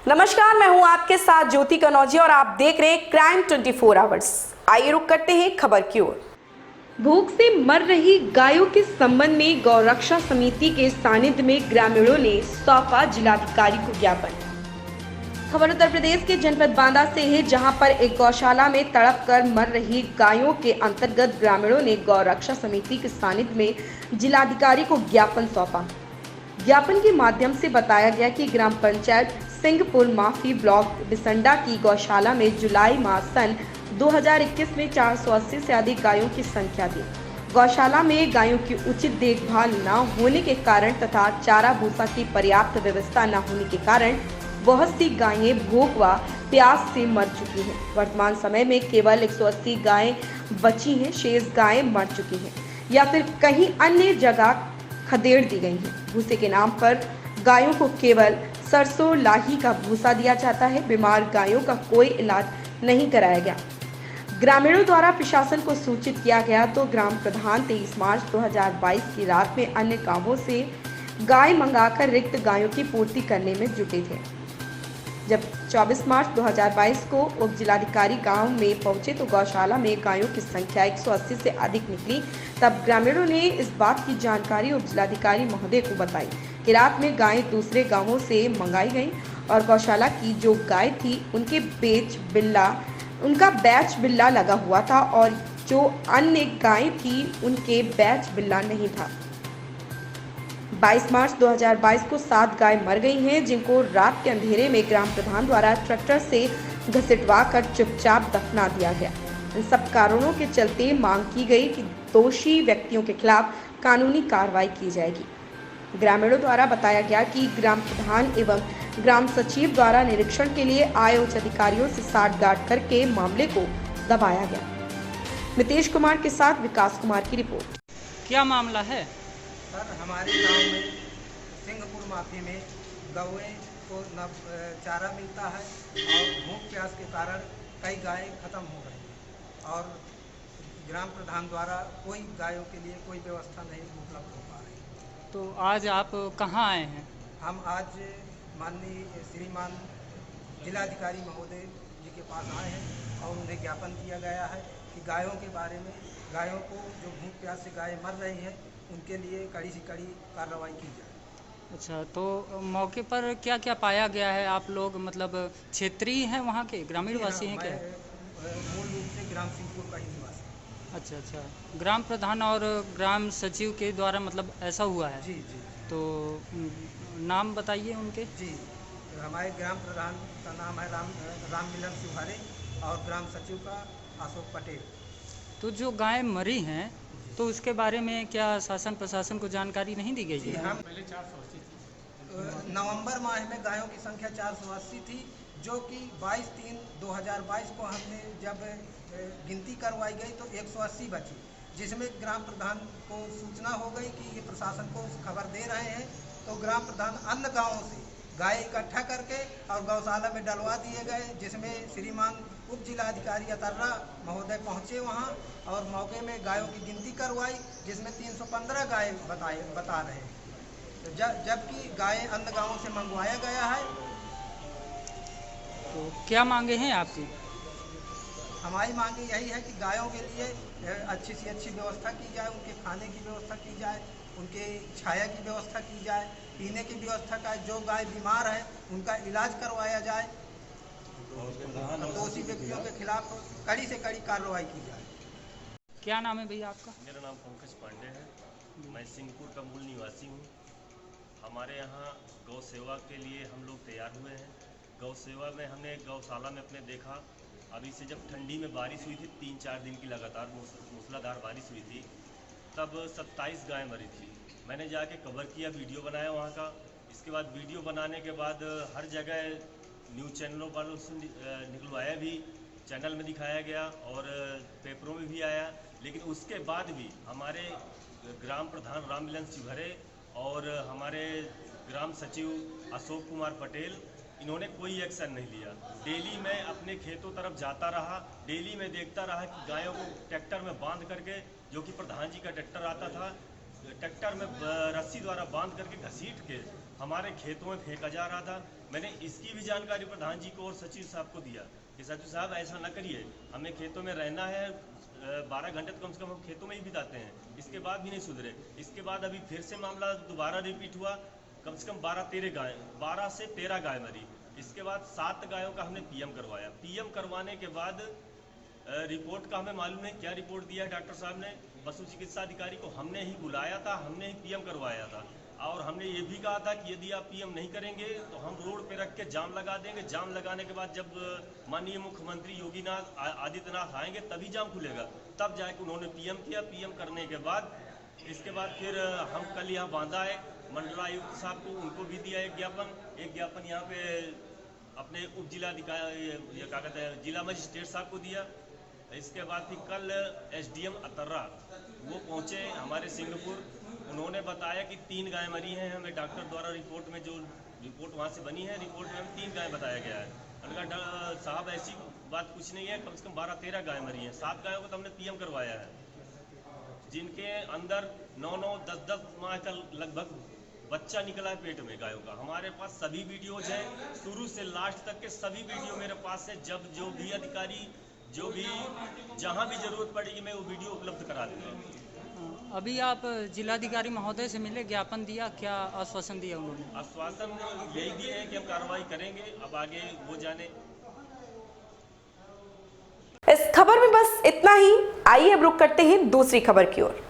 नमस्कार, मैं हूं आपके साथ ज्योति कनौजी और आप देख रहे हैं क्राइम 24 आवर्स। आइए रुक करते हैं खबर की ओर। भूख से मर रही गायों के संबंध में गौरक्षा समिति के सानिध्य में ग्रामीणों ने सौंपा जिलाधिकारी को ज्ञापन। खबर उत्तर प्रदेश के जनपद बांदा से है, जहां पर एक गौशाला में तड़प कर मर रही गायों के अंतर्गत ग्रामीणों ने गौरक्षा समिति के सानिध्य में जिलाधिकारी को ज्ञापन सौंपा। ज्ञापन के माध्यम से बताया गया कि ग्राम पंचायत सिंहपुर माफी ब्लॉक बिसंडा की गौशाला में जुलाई माह सन 2021 में 480 से अधिक गायों की संख्या थी। गौशाला में गायों की उचित देखभाल न होने के कारण तथा चारा भूसा की पर्याप्त व्यवस्था न होने के कारण बहुत सी गायें भूख व प्यास से मर चुकी हैं। वर्तमान समय में केवल 180 गायें बची हैं, शेष गायें मर चुकी हैं या फिर कहीं अन्य जगह खदेड़ दी गई हैं। भूसे के नाम पर गायों को केवल सरसों लाही का भूसा दिया जाता है। बीमार गायों का कोई इलाज नहीं कराया गया। ग्रामीणों द्वारा प्रशासन को सूचित किया गया तो ग्राम प्रधान 23 मार्च 2022 की रात में अन्य गांवों से गाय मंगाकर रिक्त गायों की पूर्ति करने में जुटे थे। जब 24 मार्च 2022 को उप जिलाधिकारी गांव में पहुंचे तो गौशाला में गायों की संख्या 180 से अधिक निकली। तब ग्रामीणों ने इस बात की जानकारी उप जिलाधिकारी महोदय को बताई कि रात में गायें दूसरे गांवों से मंगाई गईं और गौशाला की जो गाय थी उनका बैच बिल्ला लगा हुआ था और जो अन्य गाय थी उनके बैच बिल्ला नहीं था। 22 मार्च 2022 को 7 गाय मर गई हैं, जिनको रात के अंधेरे में ग्राम प्रधान द्वारा ट्रैक्टर से घसीटवा कर चुपचाप दफना दिया गया। इन सब कारणों के चलते मांग की गई कि दोषी व्यक्तियों के खिलाफ कानूनी कार्रवाई की जाएगी। ग्रामीणों द्वारा बताया गया कि ग्राम प्रधान एवं ग्राम सचिव द्वारा निरीक्षण के लिए आए उच्च अधिकारियों से साठगांठ करके मामले को दबाया गया। नितेश कुमार के साथ विकास कुमार की रिपोर्ट। क्या मामला है सर? हमारे गांव में सिंहपुर माफी में गौएं को न चारा मिलता है और भूख प्यास के कारण कई गायें खत्म हो गई और ग्राम प्रधान द्वारा कोई गायों के लिए कोई व्यवस्था नहीं उपलब्ध हो पा रही। तो आज आप कहाँ आए हैं? हम आज माननीय श्रीमान जिलाधिकारी महोदय जी के पास आए हैं और उन्हें ज्ञापन दिया गया है कि गायों के बारे में, गायों को जो भूख प्यास से गायें मर रही हैं उनके लिए कड़ी से कड़ी कार्रवाई की जाए। अच्छा, तो मौके पर क्या क्या पाया गया है? आप लोग मतलब क्षेत्रीय हैं, वहाँ के ग्रामीण वासी हैं क्या? मूल रूप से ग्राम सिंहपुर का ही निवासी। अच्छा, ग्राम प्रधान और ग्राम सचिव के द्वारा मतलब ऐसा हुआ है? जी। तो नाम बताइए उनके। जी, हमारे ग्राम प्रधान का नाम है राम मिलन सिवहारे और ग्राम सचिव का अशोक पटेल। तो जो गाय मरी हैं तो उसके बारे में क्या शासन प्रशासन को जानकारी नहीं दी गई? जी, हम पहले 480 थी। नवंबर माह में गायों की संख्या 480 थी, जो कि 22/3/2022 को हमने जब गिनती करवाई गई तो 180 बची, जिसमें ग्राम प्रधान को सूचना हो गई कि ये प्रशासन को खबर दे रहे हैं। तो ग्राम प्रधान अन्य गांवों से गाय इकट्ठा करके और गौशाला में डलवा दिए गए, जिसमें श्रीमान उप जिलाधिकारी अतर्रा महोदय पहुंचे वहां और मौके में गायों की गिनती करवाई, जिसमें 315 गाय बता रहे हैं, तो जबकि गायें अन्य गांवों से मंगवाया गया है। तो क्या मांगे हैं आपकी? हमारी मांग यही है कि गायों के लिए अच्छी से अच्छी व्यवस्था की जाए, उनके खाने की व्यवस्था की जाए, उनके छाया की व्यवस्था की जाए, पीने की व्यवस्था का, जो गाय बीमार है उनका इलाज करवाया जाए, दोषी व्यक्तियों के खिलाफ कड़ी से कड़ी कार्रवाई की जाए। क्या नाम है भैया आपका? मेरा नाम पंकज पांडे है, मैं सिंहपुर का मूल निवासी हूँ। हमारे यहाँ गौ सेवा के लिए हम लोग तैयार हुए हैं। गौ सेवा में हमने गौशाला में अपने देखा, अभी से जब ठंडी में बारिश हुई थी, 3-4 दिन की लगातार मूसलाधार बारिश हुई थी, तब 27 गाय मरी थी। मैंने जाके कवर किया, वीडियो बनाया वहाँ का। इसके बाद वीडियो बनाने के बाद हर जगह न्यूज़ चैनलों पर उससे निकलवाया भी, चैनल में दिखाया गया और पेपरों में भी आया। लेकिन उसके बाद भी हमारे ग्राम प्रधान राम मिलन सिवहारे और हमारे ग्राम सचिव अशोक कुमार पटेल, इन्होंने कोई एक्शन नहीं लिया। डेली मैं अपने खेतों तरफ जाता रहा, डेली मैं देखता रहा कि गायों को ट्रैक्टर में बांध करके, जो कि प्रधान जी का ट्रैक्टर आता था, ट्रैक्टर में रस्सी द्वारा बांध करके घसीट के हमारे खेतों में फेंका जा रहा था। मैंने इसकी भी जानकारी प्रधान जी को और सचिव साहब को दिया कि सचिव साहब ऐसा न करिए, हमें खेतों में रहना है, 12 घंटे तो कम से कम हम खेतों में ही बिताते हैं। इसके बाद भी नहीं सुधरे। इसके बाद अभी फिर से मामला दोबारा रिपीट हुआ, कम से कम 12 से 13 गाय मरी। इसके बाद 7 गायों का हमने पीएम करवाया। पीएम करवाने के बाद रिपोर्ट का हमें मालूम नहीं क्या रिपोर्ट दिया है डॉक्टर साहब ने। पशु चिकित्सा अधिकारी को हमने ही बुलाया था, हमने ही पीएम करवाया था और हमने ये भी कहा था कि यदि आप पीएम नहीं करेंगे तो हम रोड पे रख के जाम लगा देंगे। जाम लगाने के बाद जब माननीय मुख्यमंत्री योगी आदित्यनाथ आएंगे तभी जाम खुलेगा। तब जाके उन्होंने पीएम किया। पीएम करने के बाद इसके बाद फिर हम कल यहाँ बांधा है मंडलायुक्त साहब को, उनको भी दिया एक ज्ञापन यहाँ पे अपने उप जिलाधिकारी क्या कहते हैं जिला मजिस्ट्रेट साहब को दिया। इसके बाद फिर कल एसडीएम अतर्रा वो पहुँचे हमारे सिंगापुर। उन्होंने बताया कि 3 गाय मरी हैं। हमें डॉक्टर द्वारा रिपोर्ट में जो रिपोर्ट वहाँ से बनी है, रिपोर्ट में हमें 3 गाय बताया गया है। उनका साहब ऐसी बात कुछ नहीं है, कम से कम 12-13 गाय मरी हैं। 7 गायों को तो हमने पीएम करवाया है, जिनके अंदर 9-9, 10-10 माह का लगभग बच्चा निकला है पेट में गायों का। हमारे पास सभी वीडियोज हैं, शुरू से लास्ट तक के सभी वीडियो मेरे पास है। जब जो भी अधिकारी जो भी जहां भी जरूरत पड़ेगी मैं वो वीडियो उपलब्ध करा दूंगा। अभी आप जिलाधिकारी महोदय से मिले, ज्ञापन दिया, क्या आश्वासन दिया उन्होंने? आश्वासन यही दिए है कि हम कार्रवाई करेंगे, अब आगे वो जाने। इस खबर में बस इतना ही। आइए अब रुक करते हैं दूसरी खबर की ओर।